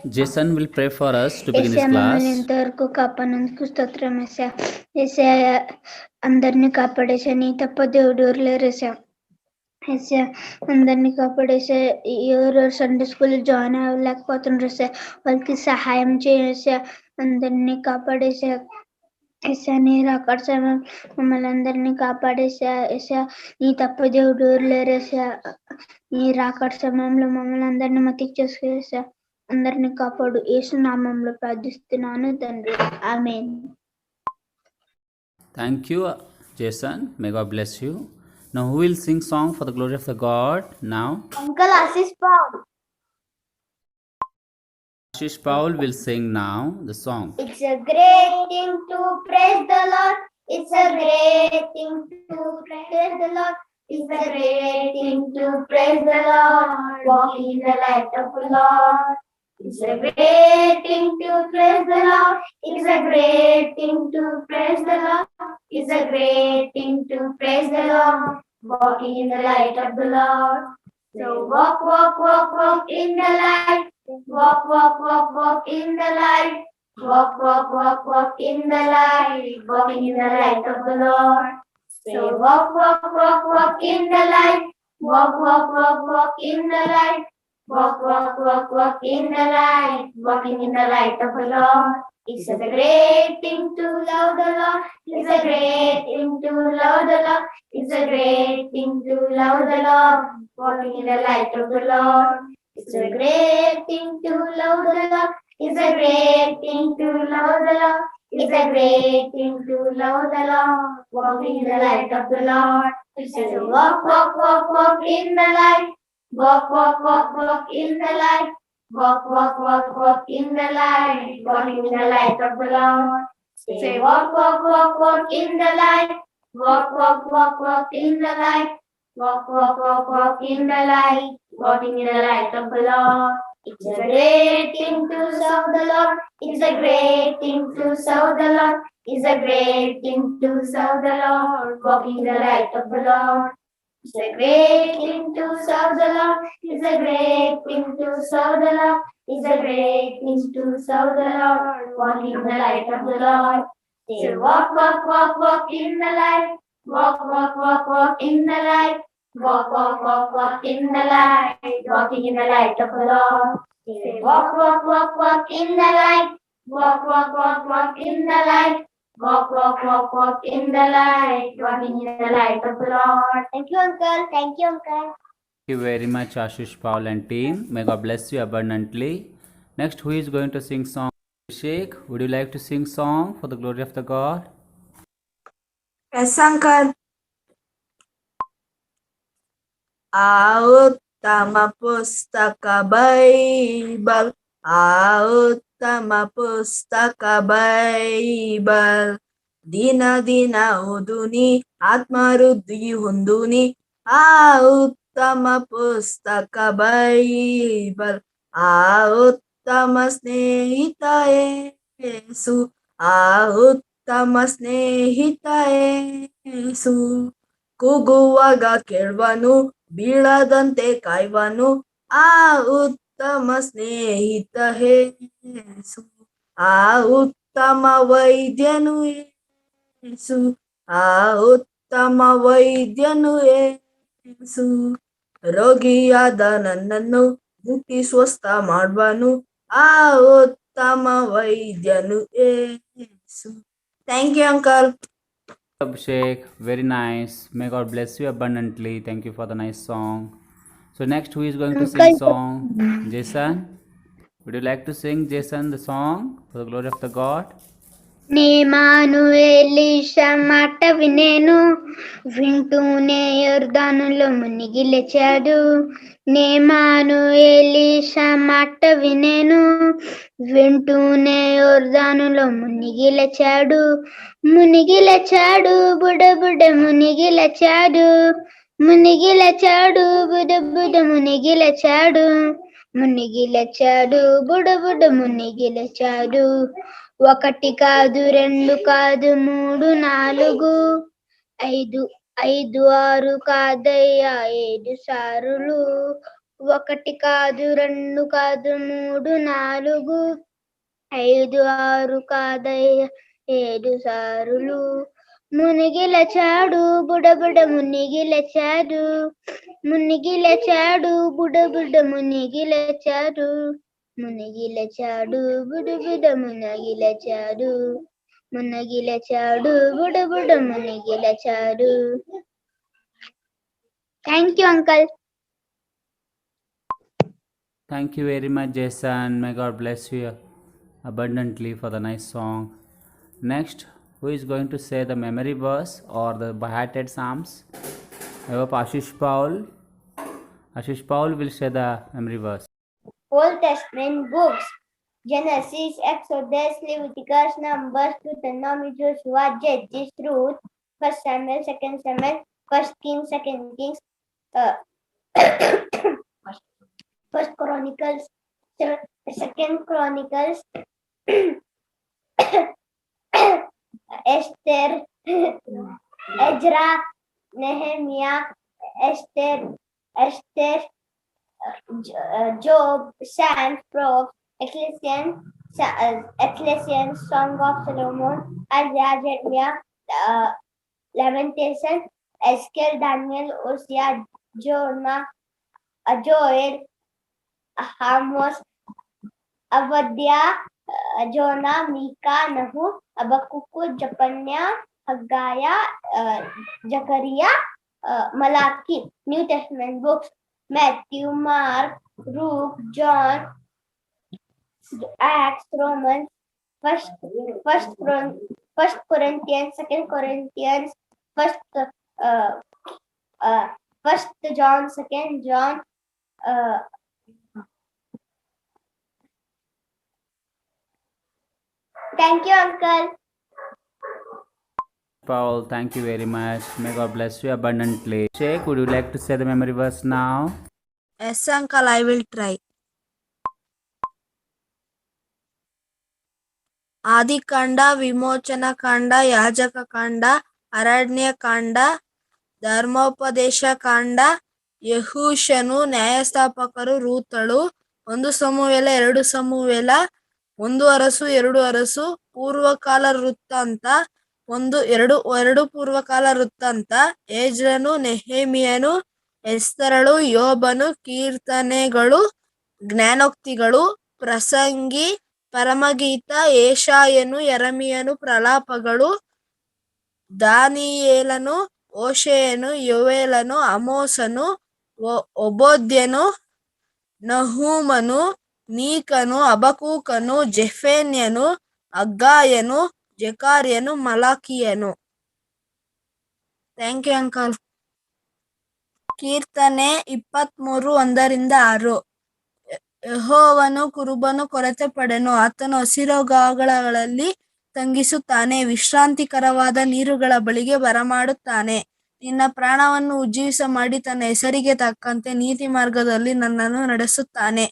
Jason will pray for us to begin his class. ఇంతవరకు కాపాడినందుకు స్తోత్రం ఏసయ్య. ఏసయ్య అందరినీ కాపాడేసా, నీ తప్ప దేవుడు ఎవరు లేరు ఏసయ్య. ఏసయ్య అందరినీ కాపాడేసా. ఎవరు సండే స్కూల్ జాయిన్ అవ్వలేకపోతున్నారు ఏసయ్య, వాళ్ళకి సహాయం చేసా. అందరినీ కాపాడేసా ఏసయ్య. నీ రాకడ సమయం మమ్మల్ని అందరినీ కాపాడేసా ఏసయ్య. నీ తప్ప దేవుడు ఎవరు లేరు ఏసయ్య. నీ రాకడ సమయంలో మమ్మల్ని అందరినీ మతికి చేసుకేసా. అందరినీ కాపాడు, యేసు నామంలో ప్రార్థిస్తున్నాను తండ్రి, ఆమేన్. Thank you, Jason. May God bless you. Now, who will sing song for the glory of the God now? Uncle Ashish Paul. Ashish Paul will sing now the song. It's a great thing to praise the Lord. It's a great thing to praise the Lord. It's a great thing to praise the Lord. Walk in the light of the Lord. It's a great thing to praise the Lord. It's a great thing to praise the Lord. It's a great thing to praise the Lord. Walking in the light of the Lord. So walk, walk, walk, walk in the light. Walk, walk, walk, walk in the light. Walk, walk, walk, walk in the light. Walking in the light of the Lord. So walk, walk, walk, walk in the light. Walk, walk, walk, walk in the light. Walk, walk, walk, walk in the light. Walking in the light of the Lord. It's a great thing to love the Lord. It's a great thing to love the Lord. It's a great thing to love the Lord. Walking in the light of the Lord. It's a great thing to love the Lord. It's a great thing to love the Lord. It's a great thing to love the Lord. Walking in the light of the Lord. It's a walk, walk, walk, walk in the light. Walk, walk, walk, walk in the light. Walk, walk, walk, walk in the light. Walking in the light of the Lord. Say walk, walk, walk, walk in the light. Walk, walk, walk, walk in the light. Walk, walk, walk, walk in the light. Walking in the light of the Lord. It's a great thing to serve the Lord. It's a great thing to serve the Lord. It's a great thing to serve the Lord. Walking in the light of the Lord. It's a great thing to serve the Lord. It's a great thing to serve the Lord. It's a great thing to serve the Lord. Walking in the light of the Lord. Say walk, walk, walk, walk in the light. Walk, walk, walk, walk in the light. Walk, walk, walk, walk in the light. Walking in the light of the Lord. Say walk, walk, walk, walk in the light. Walk, walk, walk, walk in the light. Walk, walk, walk, walk in the light. Walking in the light of the Lord. Thank you, Uncle. Thank you, Uncle. Thank you very much, Ashish Paul and team. May God bless you abundantly. Next, who is going to sing song? Sheikh, would you like to sing song for the glory of the God? Yes, Uncle. ಆ ಉತ್ತಮ ಪುಸ್ತಕ Bible, ಆ ಉತ್ತಮ ಪುಸ್ತಕ Bible, ದಿನ ದಿನ ಓದುನಿ ಆತ್ಮವೃದ್ಧಿ ಹೊಂದುನಿ. ಆ ಉತ್ತಮ ಪುಸ್ತಕ ಬೈಬಲ್, ಆ ಉತ್ತಮ ಸ್ನೇಹಿತ ಯೇಸು, ಆ ಉತ್ತಮ ಸ್ನೇಹಿತ ಯೇಸು. ಕೂಗುವಾಗ ಕೇಳುವನು, ಬೀಳದಂತೆ ಕಾಯುವನು, ಆ ಉತ್ತಮ ಸ್ನೇಹಿತ ಯೇಸು. ಆ ಉತ್ತಮ ವೈದ್ಯನು ಯೇಸು, ಆ ಉತ್ತಮ ವೈದ್ಯನು ಯೇಸು. ರೋಗಿಯಾದ ನನ್ನನ್ನು ಮುಟ್ಟಿ ಸ್ವಸ್ಥ ಮಾಡುವನು, ಆ ಉತ್ತಮ ವೈದ್ಯನು ಯೇಸು. Thank you, uncle. Abhishek, very nice. May God bless you abundantly. Thank you for the nice song. So next, who is going to sing song? Jason, would you like to sing, Jason, the song for the glory of the God? నేమానుయేలీషా మాట వినేను, వింటూనే యొర్దానులో మునిగి లేచాడు. నేమానుయేలీషా మాట వినేను, వింటూనే యొర్దానులో మునిగి లేచాడు. మునిగి లేచాడు, బుడ మునిగి లేచాడు. మునిగి లేచాడు, బుడ మునిగి లేచాడు. మునిగి లేచాడు, బుడ మునిగి లేచాడు. ఒకటి కాదు, రెండు కాదు, మూడు, నాలుగు, ఐదు, 6 కాదయ్యా, 7 సారులు ఒకటి కాదు రెండు కాదు మూడు నాలుగు ఐదు ఆరు కాదయ్య 7 సారులు మునిగి లేచాడు బుడబుడ మునిగి లేచాడు మునిగి లేచాడు బుడబుడ మునిగి లేచాడు మునిగి లేచాడు బుడబుడ మునిగి లేచాడు మునిగి లేచాడు బుడబుడ మునిగి లేచాడు. Thank you uncle. Thank you very much, Jason. May God bless you abundantly for the nice song. Next, who is going to say the memory verse or the beheaded psalms? I hope Ashish Paul. Ashish Paul will say the memory verse. Old Testament books: Genesis, Exodus, Leviticus, Numbers, Deuteronomy, Joshua, Judges, Ruth, 1 Samuel, 2 Samuel, 1 Kings, 2 Kings, First Chronicles, 2 Chronicles, Esther, Ezra, Nehemiah, Esther, Job, Psalms, Proverbs, Ecclesiastes, Song of Solomon, Isaiah, Jeremiah, Lamentation, Ezekiel, Daniel, Hosea, Jonah, Joel, Amos, Obadiah, Jonah, Micah, Nahu, Habakkuk, Zephaniah, Haggai, Zechariah, Malachi. New Testament books: Matthew, Mark, Luke, John, Acts, Romans, First Corinthians, 2 Corinthians, First John, 2 John. Thank you, Uncle. Paul, thank you very much. May God bless you abundantly. Sheikh, would you like to say the memory verse now? Yes, uncle, I will try. ಆದಿಕಾಂಡ, ವಿಮೋಚನ ಕಾಂಡ, ಯಾಜಕ ಕಾಂಡ, ಅರಣ್ಯ ಕಾಂಡ, ಧರ್ಮೋಪದೇಶ ಕಾಂಡ, ಯೆಹೂಷನು, ನ್ಯಾಯಸ್ಥಾಪಕರು, ರೂತಳು, 1 ಸಮುವೇಲ, 2 ಸಮುವೇಲ, 1 ಅರಸು, 2 ಅರಸು, ಪೂರ್ವಕಾಲ ವೃತ್ತಾಂತ, 2 ಪೂರ್ವಕಾಲ ವೃತ್ತಾಂತ, ಎಜ್ರನು, ನೆಹೆಮೀಯನು, ಎಸ್ತರಳು, ಯೋಬನು, ಕೀರ್ತನೆಗಳು, ಜ್ಞಾನೋಕ್ತಿಗಳು, ಪ್ರಸಂಗಿ, ಪರಮಗೀತ, ಯೆಶಾಯನು, ಯೆರೆಮೀಯನು, ಪ್ರಲಾಪಗಳು, ದಾನಿಯೇಲನು, ಹೋಶೇಯನು, ಯೋವೇಲನು, ಆಮೋಸನು, ಒಬೋದ್ಯನು, ನಹೂಮನು, ಮೀಕನು, ಹಬಕೂಕನು, ಜೆಫನ್ಯನು, ಹಗ್ಗಾಯನು, ಜೆಕಾರ್ಯನು, ಮಲಾಕಿಯನು. Thank you uncle. ಕೀರ್ತನೆ 23, 1-6. ಯೆಹೋವನು ಕುರುಬನು ಕೊರತೆ ಪಡೆನು, ಆತನು ಹಸಿರುಗಾವಲುಗಳಲ್ಲಿ ತಂಗಿಸುತ್ತಾನೆ, ವಿಶ್ರಾಂತಿಕರವಾದ ನೀರುಗಳ ಬಳಿಗೆ ಬರಮಾಡುತ್ತಾನೆ. ನಿನ್ನ ಪ್ರಾಣವನ್ನು ಉಜ್ಜೀವಿಸ ಮಾಡಿ ತನ್ನ ಹೆಸರಿಗೆ ತಕ್ಕಂತೆ ನೀತಿ ಮಾರ್ಗದಲ್ಲಿ ನನ್ನನ್ನು ನಡೆಸುತ್ತಾನೆ.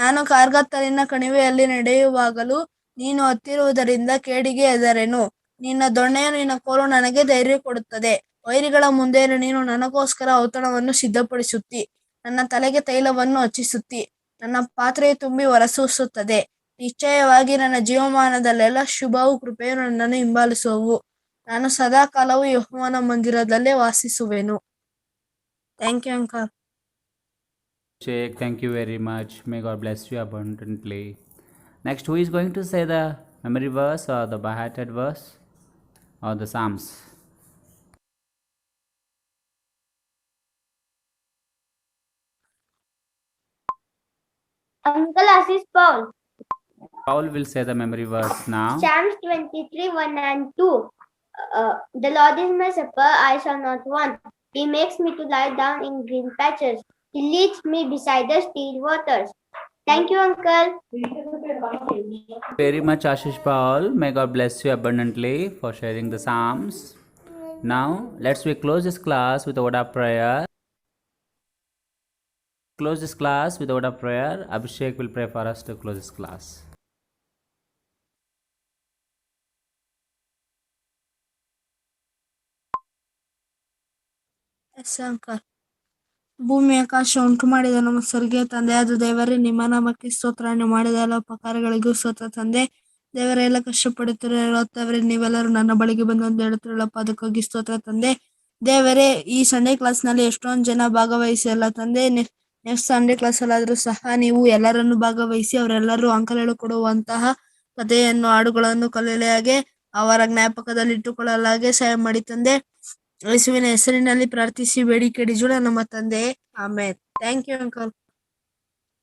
ನಾನು ಕಾರ್ಗತ್ತಲಿನ ಕಣಿವೆಯಲ್ಲಿ ನಡೆಯುವಾಗಲೂ ನೀನು ಹತ್ತಿರುವುದರಿಂದ ಕೇಡಿಗೆ ಹೆದರೆನು. ನಿನ್ನ ದೊಣ್ಣೆಯು ನಿನ್ನ ಕೋಲು ನನಗೆ ಧೈರ್ಯ ಕೊಡುತ್ತದೆ. ವೈರಿಗಳ ಮುಂದೆ ನೀನು ನನಗೋಸ್ಕರ ಔತಣವನ್ನು ಸಿದ್ಧಪಡಿಸುತ್ತಿ, ನನ್ನ ತಲೆಗೆ ತೈಲವನ್ನು ಹಚ್ಚಿಸುತ್ತಿ, ನನ್ನ ಪಾತ್ರೆಯು ತುಂಬಿ ಹೊರಸೂಸುತ್ತದೆ. ನಿಶ್ಚಯವಾಗಿ ನನ್ನ ಜೀವಮಾನದಲ್ಲೆಲ್ಲ ಶುಭವೂ ಕೃಪೆಯೂ ನನ್ನನ್ನು ಹಿಂಬಾಲಿಸುವವು. ನಾನು ಸದಾಕಾಲವೂ ಯೆಹೋವನ ಮಂದಿರದಲ್ಲೇ ವಾಸಿಸುವೆನು. Thank you uncle. Sheikh, thank you very much. May God bless you abundantly. Next, who is going to say the memory verse or the beheaded verse or the psalms? Uncle Ashish Paul. Paul will say the memory verse now. Psalms 23, 1 and 2. The Lord is my shepherd, I shall not want. He makes me to lie down in green patches. He leads me beside the still waters. Thank you, Uncle. Very much, Ashish Paul. May God bless you abundantly for sharing the psalms. Now, let's we close this class with a word of prayer. Close this class with a word of prayer. Abhishek will pray for us to close this class. Yes, uncle. ಭೂಮಿ ಆಕಾಶ ಉಂಟು ಮಾಡಿದ ನಮ್ಮ ಸ್ವರ್ಗೀಯ ತಂದೆಯಾದ ದೇವರೇ, ನಿಮ್ಮ ನಾಮಕ್ಕೆ ಸ್ತೋತ್ರ. ನೀವು ಮಾಡಿದ ಎಲ್ಲ ಉಪಕಾರಗಳಿಗೂ ಸ್ತೋತ್ರ ತಂದೆ. ದೇವರೇ, ಎಲ್ಲ ಕಷ್ಟಪಡುತ್ತಿರೋ ಹೇಳುತ್ತವರೇ, ನೀವೆಲ್ಲರೂ ನನ್ನ ಬಳಿಗೆ ಬಂದು ಅಂತ ಹೇಳುತ್ತಿರಲ್ಲಪ್ಪ, ಅದಕ್ಕಾಗಿ ಸ್ತೋತ್ರ ತಂದೆ. ದೇವರೇ, ಈ ಸಂಡೇ ಕ್ಲಾಸ್ನಲ್ಲಿ ಎಷ್ಟೊಂದು ಜನ ಭಾಗವಹಿಸಿಲ್ಲ ತಂದೆ. ನೆಕ್ಸ್ಟ್ ಸಂಡೇ ಕ್ಲಾಸಲ್ಲಾದರೂ ಸಹ ನೀವು ಎಲ್ಲರನ್ನು ಭಾಗವಹಿಸಿ ಅವರೆಲ್ಲರೂ ಅಂಕಲ್ ಹೇಳಿಕೊಡುವಂತಹ ಕಥೆಯನ್ನು, ಹಾಡುಗಳನ್ನು ಕಲಿಯಲಾಗೆ ಅವರ ಜ್ಞಾಪಕದಲ್ಲಿ ಇಟ್ಟುಕೊಳ್ಳಲಾಗೆ ಸಹಾಯ ಮಾಡಿ ತಂದೆ. ಯೇಸುವಿನ ಹೆಸರಿನಲ್ಲಿ ಪ್ರಾರ್ಥಿಸಿ ಬೇಡಿಕೆ ಜೋಡ ನಮ್ಮ ತಂದೆ, ಆಮೇನ್. Thank you uncle.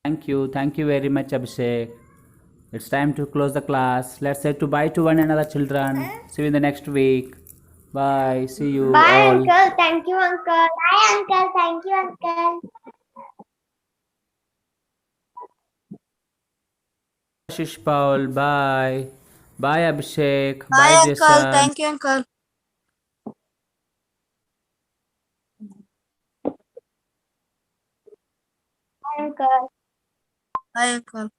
Thank you very much, Abhishek. It's time to close the class. Let's say goodbye to one another, children. See you in the next week. Bye. See you Bye, all. uncle. Thank you, uncle. Bye, uncle. Thank you, uncle. Ashish Paul. Bye. Bye, Abhishek. Bye Bye, uncle. Jason. Thank you uncle. Bye, uncle. Bye uncle.